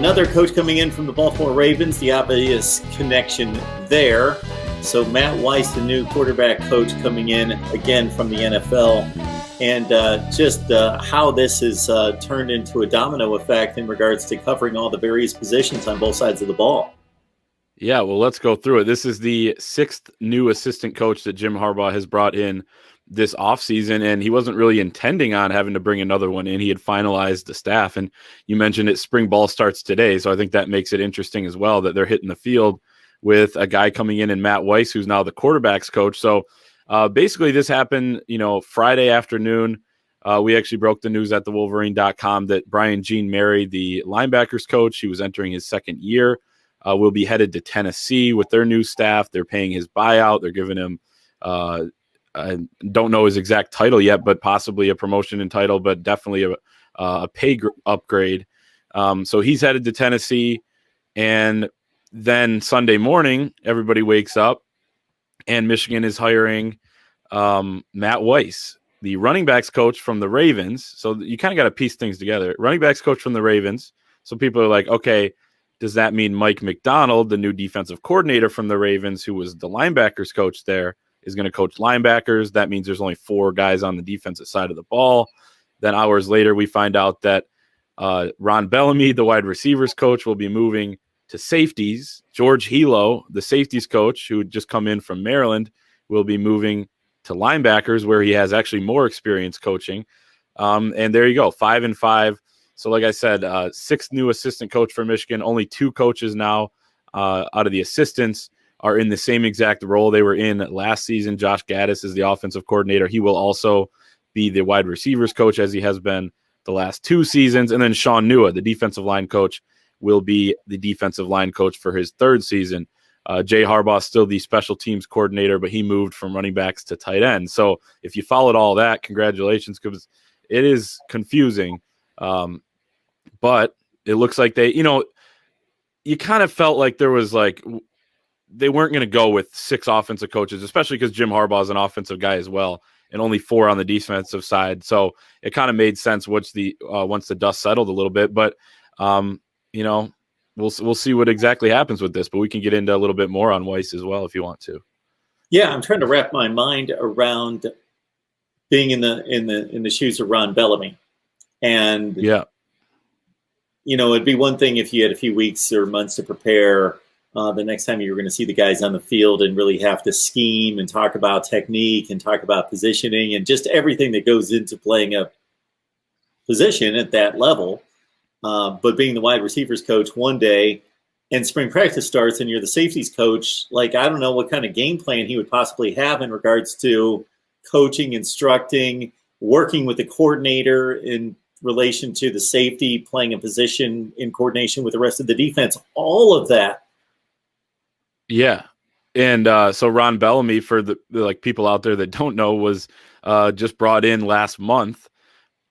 another coach coming in from the Baltimore Ravens, the obvious connection there. So Matt Weiss, the new quarterback coach, coming in again from the NFL. And just how this has turned into a domino effect in regards to covering all the various positions on both sides of the ball. Yeah, well, let's go through it. This is the sixth new assistant coach that Jim Harbaugh has brought in this offseason, and he wasn't really intending on having to bring another one in. He had finalized the staff, and you mentioned it, spring ball starts today, so I think that makes it interesting as well that they're hitting the field with a guy coming in and Matt Weiss, who's now the quarterback's coach. So basically this happened, Friday afternoon. We actually broke the news at thewolverine.com that Brian Jean Mary, the linebackers coach, he was entering his second year, will be headed to Tennessee with their new staff. They're paying his buyout. They're giving him, I don't know his exact title yet, but possibly a promotion in title, but definitely a pay upgrade. So he's headed to Tennessee. And then Sunday morning, everybody wakes up and Michigan is hiring Matt Weiss, the running backs coach from the Ravens. So you kind of got to piece things together. Running backs coach from the Ravens. So people are like, okay, does that mean Mike McDonald, the new defensive coordinator from the Ravens, who was the linebackers coach there, is going to coach linebackers? That means there's only 4 guys on the defensive side of the ball. Then hours later, we find out that Ron Bellamy, the wide receivers coach, will be moving to safeties. George Hilo, the safeties coach, who had just come in from Maryland, will be moving to linebackers, where he has actually more experience coaching. And there you go, 5-5. So like I said, 6th new assistant coach for Michigan. Only 2 coaches now out of the assistants are in the same exact role they were in last season. Josh Gaddis is the offensive coordinator. He will also be the wide receivers coach, as he has been the last 2 seasons. And then Sean Nua, the defensive line coach, will be the defensive line coach for his 3rd season. Jay Harbaugh is still the special teams coordinator, but he moved from running backs to tight end. So if you followed all that, congratulations, because it is confusing. But it looks like they, you kind of felt like there was they weren't going to go with 6 offensive coaches, especially because Jim Harbaugh is an offensive guy as well, and only 4 on the defensive side. So it kind of made sense once the dust settled a little bit. But we'll see what exactly happens with this. But we can get into a little bit more on Weiss as well if you want to. Yeah, I'm trying to wrap my mind around being in the shoes of Ron Bellamy, and yeah. It'd be one thing if you had a few weeks or months to prepare the next time you were going to see the guys on the field and really have to scheme and talk about technique and talk about positioning and just everything that goes into playing a position at that level. But being the wide receivers coach one day and spring practice starts and you're the safeties coach, I don't know what kind of game plan he would possibly have in regards to coaching, instructing, working with the coordinator in relation to the safety, playing a position in coordination with the rest of the defense, all of that. Yeah. And so Ron Bellamy, for the people out there that don't know, was just brought in last month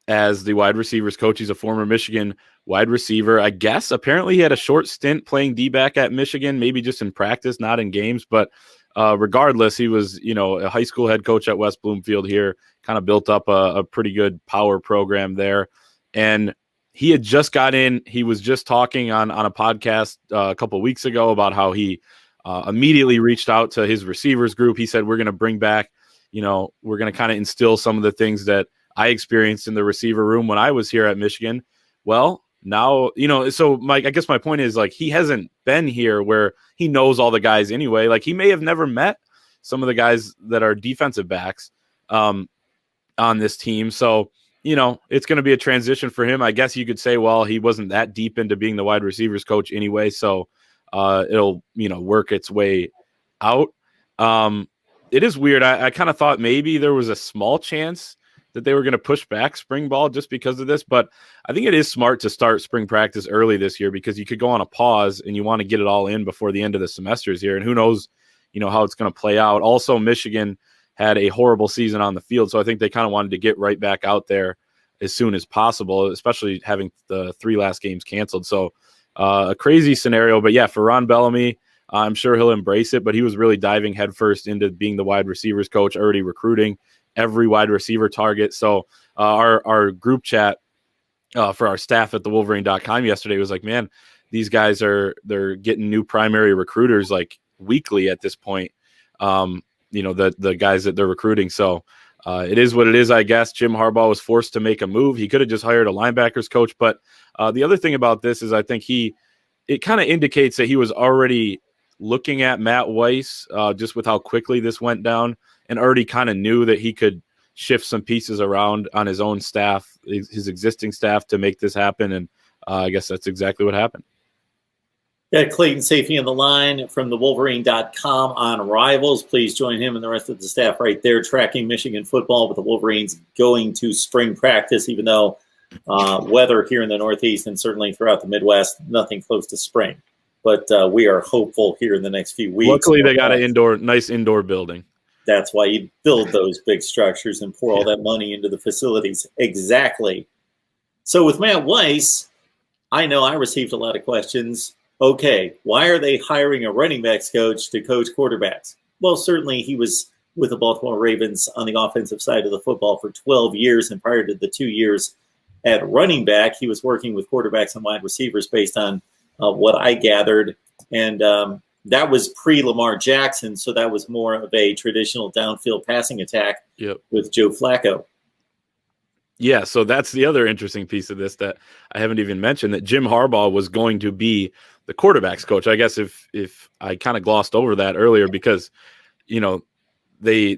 as the wide receivers coach. He's a former Michigan wide receiver. I guess apparently he had a short stint playing D-back at Michigan, maybe just in practice, not in games. But regardless, he was, a high school head coach at West Bloomfield here, kind of built up a pretty good power program there. And he had just got in. He was just talking on a podcast a couple of weeks ago about how he immediately reached out to his receivers group. He said, we're going to bring back, we're going to kind of instill some of the things that I experienced in the receiver room when I was here at Michigan. Well, now, so Mike, I guess my point is he hasn't been here where he knows all the guys anyway. He may have never met some of the guys that are defensive backs on this team. So, it's going to be a transition for him. I guess you could say, well, he wasn't that deep into being the wide receivers coach anyway. So it'll, work its way out. It is weird. I kind of thought maybe there was a small chance that they were going to push back spring ball just because of this. But I think it is smart to start spring practice early this year because you could go on a pause and you want to get it all in before the end of the semesters here. And who knows, how it's going to play out. Also, Michigan had a horrible season on the field. So I think they kind of wanted to get right back out there as soon as possible, especially having the 3 last games canceled. So a crazy scenario. But yeah, for Ron Bellamy, I'm sure he'll embrace it. But he was really diving headfirst into being the wide receivers coach, already recruiting every wide receiver target. So our group chat for our staff at thewolverine.com yesterday was like, man, these guys they're getting new primary recruiters like weekly at this point. The guys that they're recruiting. So it is what it is, I guess. Jim Harbaugh was forced to make a move. He could have just hired a linebackers coach. But the other thing about this is I think it kind of indicates that he was already looking at Matt Weiss just with how quickly this went down, and already kind of knew that he could shift some pieces around on his own staff, his existing staff, to make this happen. And I guess that's exactly what happened. Got Clayton Safety on the line from the Wolverine.com on Rivals. Please join him and the rest of the staff right there tracking Michigan football with the Wolverines going to spring practice, even though weather here in the Northeast and certainly throughout the Midwest, nothing close to spring. But we are hopeful here in the next few weeks. Luckily, they got a nice indoor building. That's why you build those big structures and pour all that money into the facilities. Exactly. So with Matt Weiss, I know I received a lot of questions. Okay, why are they hiring a running backs coach to coach quarterbacks? Well, certainly he was with the Baltimore Ravens on the offensive side of the football for 12 years, and prior to the 2 years at running back, he was working with quarterbacks and wide receivers based on what I gathered. And that was pre-Lamar Jackson, so that was more of a traditional downfield passing attack with Joe Flacco. Yeah, so that's the other interesting piece of this that I haven't even mentioned, that Jim Harbaugh was going to be the quarterback's coach. I guess if I kind of glossed over that earlier because, they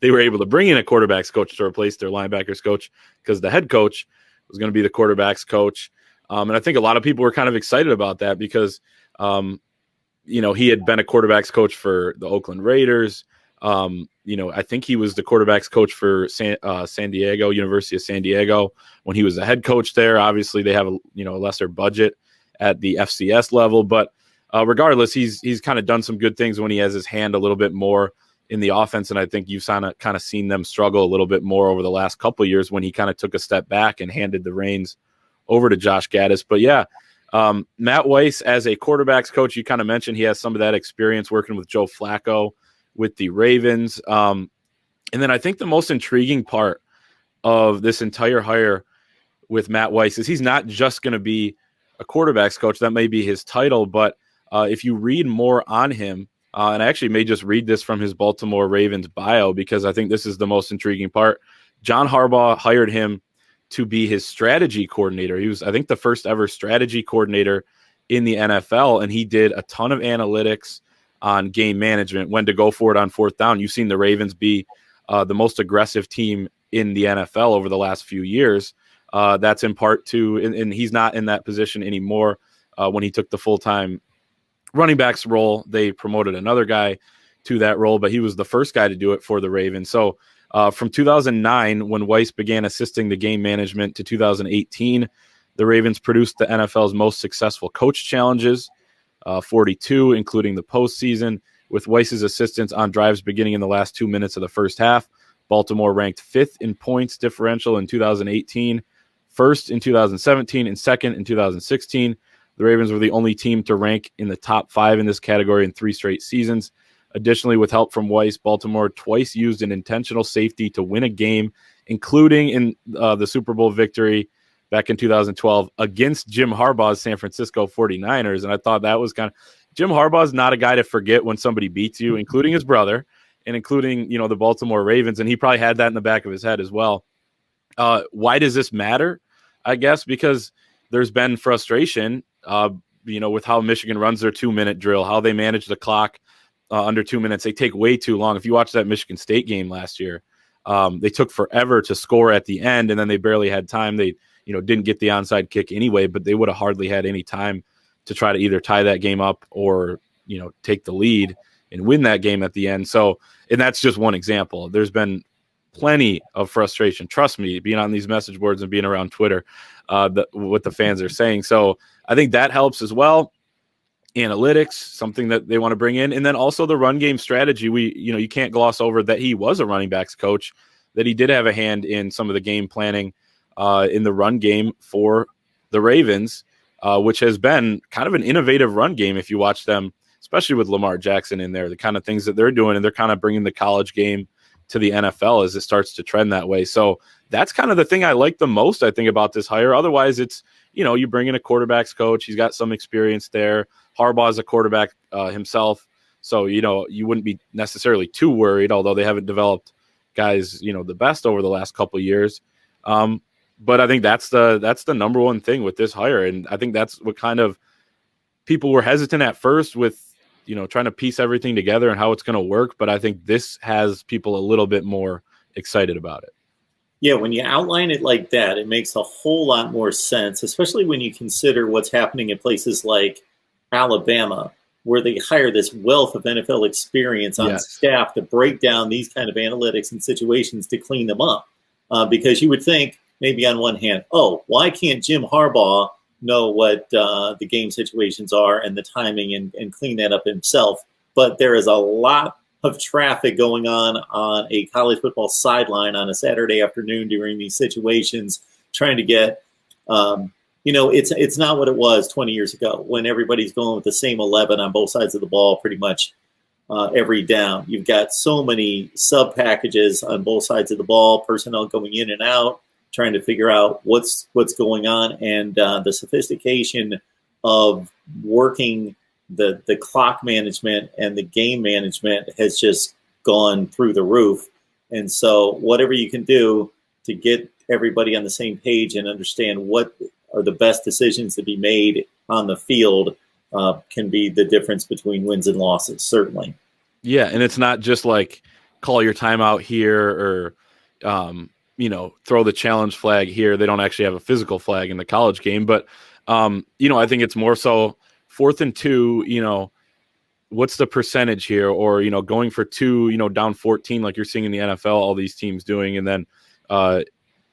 were able to bring in a quarterback's coach to replace their linebackers coach because the head coach was going to be the quarterback's coach. And I think a lot of people were kind of excited about that because, he had been a quarterback's coach for the Oakland Raiders. I think he was the quarterback's coach for San Diego, University of San Diego, when he was the head coach there. Obviously, they have a lesser budget at the FCS level, but regardless, he's kind of done some good things when he has his hand a little bit more in the offense, and I think you've kind of seen them struggle a little bit more over the last couple of years when he kind of took a step back and handed the reins over to Josh Gaddis. But yeah, Matt Weiss as a quarterback's coach, you kind of mentioned he has some of that experience working with Joe Flacco with the Ravens. And then I think the most intriguing part of this entire hire with Matt Weiss is he's not just going to be a quarterback's coach. That may be his title, but if you read more on him, and I actually may just read this from his Baltimore Ravens bio because I think this is the most intriguing part. John Harbaugh hired him to be his strategy coordinator. He was, I think, the first ever strategy coordinator in the NFL, and he did a ton of analytics on game management, when to go for it on fourth down. You've seen the Ravens be the most aggressive team in the NFL over the last few years. That's in part to, and he's not in that position anymore. When he took the full-time running backs role, they promoted another guy to that role, but he was the first guy to do it for the Ravens. So from 2009, when Weiss began assisting the game management, to 2018, the Ravens produced the NFL's most successful coach challenges, 42, including the postseason. With Weiss's assistance on drives beginning in the last 2 minutes of the first half, Baltimore ranked 5th in points differential in 2018, first in 2017, and second in 2016. The Ravens were the only team to rank in the top 5 in this category in 3 straight seasons. Additionally, with help from Weiss, Baltimore twice used an intentional safety to win a game, including in the Super Bowl victory back in 2012 against Jim Harbaugh's San Francisco 49ers. And I thought that was Jim Harbaugh's not a guy to forget when somebody beats you, including his brother and including, the Baltimore Ravens. And he probably had that in the back of his head as well. Why does this matter? I guess because there's been frustration, with how Michigan runs their 2-minute drill, how they manage the clock under 2 minutes. They take way too long. If you watch that Michigan State game last year, they took forever to score at the end, and then they barely had time. They, didn't get the onside kick anyway, but they would have hardly had any time to try to either tie that game up or, take the lead and win that game at the end. So, and that's just one example. There's been plenty of frustration. Trust me, being on these message boards and being around Twitter, what the fans are saying. So I think that helps as well. Analytics, something that they want to bring in. And then also the run game strategy. You can't gloss over that he was a running backs coach, that he did have a hand in some of the game planning in the run game for the Ravens, which has been kind of an innovative run game if you watch them, especially with Lamar Jackson in there, the kind of things that they're doing, and they're kind of bringing the college game to the NFL as it starts to trend that way. So that's kind of the thing I like the most, I think, about this hire. Otherwise, it's, you bring in a quarterbacks coach. He's got some experience there. Harbaugh's a quarterback himself. So, you wouldn't be necessarily too worried, although they haven't developed guys, the best over the last couple of years. But I think that's the number one thing with this hire. And I think that's what kind of people were hesitant at first with, trying to piece everything together and how it's going to work. But I think this has people a little bit more excited about it. Yeah, when you outline it like that, it makes a whole lot more sense, especially when you consider what's happening in places like Alabama, where they hire this wealth of NFL experience on staff to break down these kind of analytics and situations to clean them up. Because you would think, maybe on one hand, oh, why can't Jim Harbaugh know what the game situations are and the timing and clean that up himself? But there is a lot of traffic going on a college football sideline on a Saturday afternoon during these situations, trying to get, it's not what it was 20 years ago when everybody's going with the same 11 on both sides of the ball pretty much every down. You've got so many sub packages on both sides of the ball, personnel going in and out, trying to figure out what's going on, and the sophistication of working the clock management and the game management has just gone through the roof. And so whatever you can do to get everybody on the same page and understand what are the best decisions to be made on the field can be the difference between wins and losses, certainly. Yeah, and it's not just like call your timeout here or throw the challenge flag here. They don't actually have a physical flag in the college game, but I think it's more so 4th and 2, what's the percentage here? Or, going for 2, down 14, like you're seeing in the NFL, all these teams doing, and then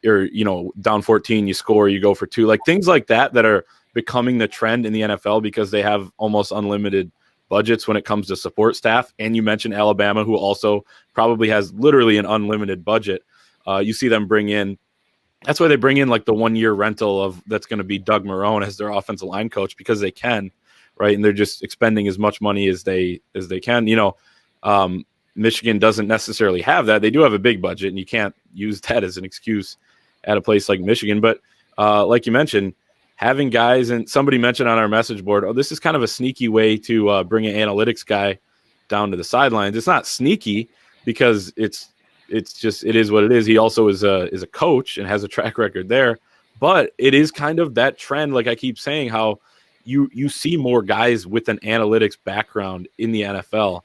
you're, down 14, you score, you go for 2, like things like that are becoming the trend in the NFL because they have almost unlimited budgets when it comes to support staff. And you mentioned Alabama, who also probably has literally an unlimited budget. You see them bring in, that's why they bring in like the 1-year rental of that's going to be Doug Marrone as their offensive line coach, because they can, right? And they're just expending as much money as they can. Michigan doesn't necessarily have that. They do have a big budget, and you can't use that as an excuse at a place like Michigan. But like you mentioned, having guys, and somebody mentioned on our message board, this is kind of a sneaky way to bring an analytics guy down to the sidelines. It's not sneaky because it is what it is. He also is a coach and has a track record there, but it is kind of that trend. Like I keep saying, how you see more guys with an analytics background in the NFL,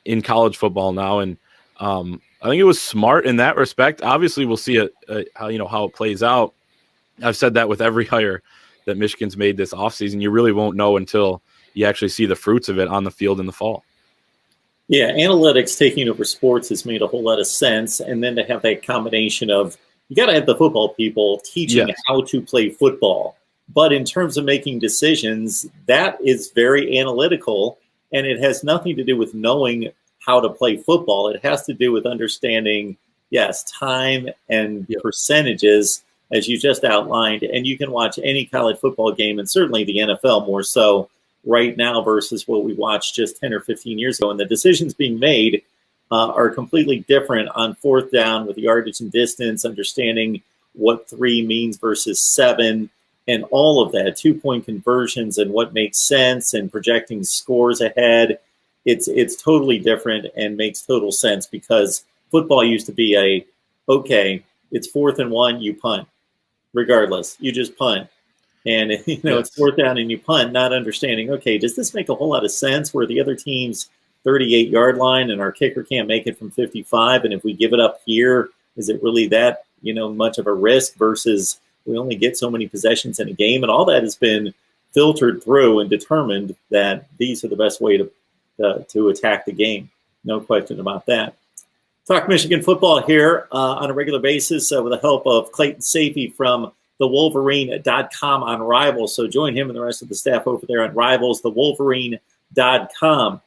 in college football now. And I think it was smart in that respect. Obviously we'll see how it plays out. I've said that with every hire that Michigan's made this offseason. You really won't know until you actually see the fruits of it on the field in the fall. Yeah, analytics taking over sports has made a whole lot of sense. And then to have that combination of, you got to have the football people teaching how to play football. But in terms of making decisions, that is very analytical, and it has nothing to do with knowing how to play football. It has to do with understanding, time and percentages, as you just outlined. And you can watch any college football game, and certainly the NFL more so right now versus what we watched just 10 or 15 years ago. And the decisions being made are completely different on 4th down with the yardage and distance, understanding what 3 means versus 7, and all of that, 2-point conversions and what makes sense, and projecting scores ahead. It's totally different and makes total sense, because football used to be it's 4th and 1, you punt. Regardless, you just punt. And it's 4th down and you punt, not understanding, does this make a whole lot of sense where the other team's 38-yard line and our kicker can't make it from 55? And if we give it up here, is it really that, much of a risk versus we only get so many possessions in a game? And all that has been filtered through and determined that these are the best way to attack the game. No question about that. Talk Michigan football here on a regular basis with the help of Clayton Safety from thewolverine.com on Rivals. So join him and the rest of the staff over there on Rivals, thewolverine.com.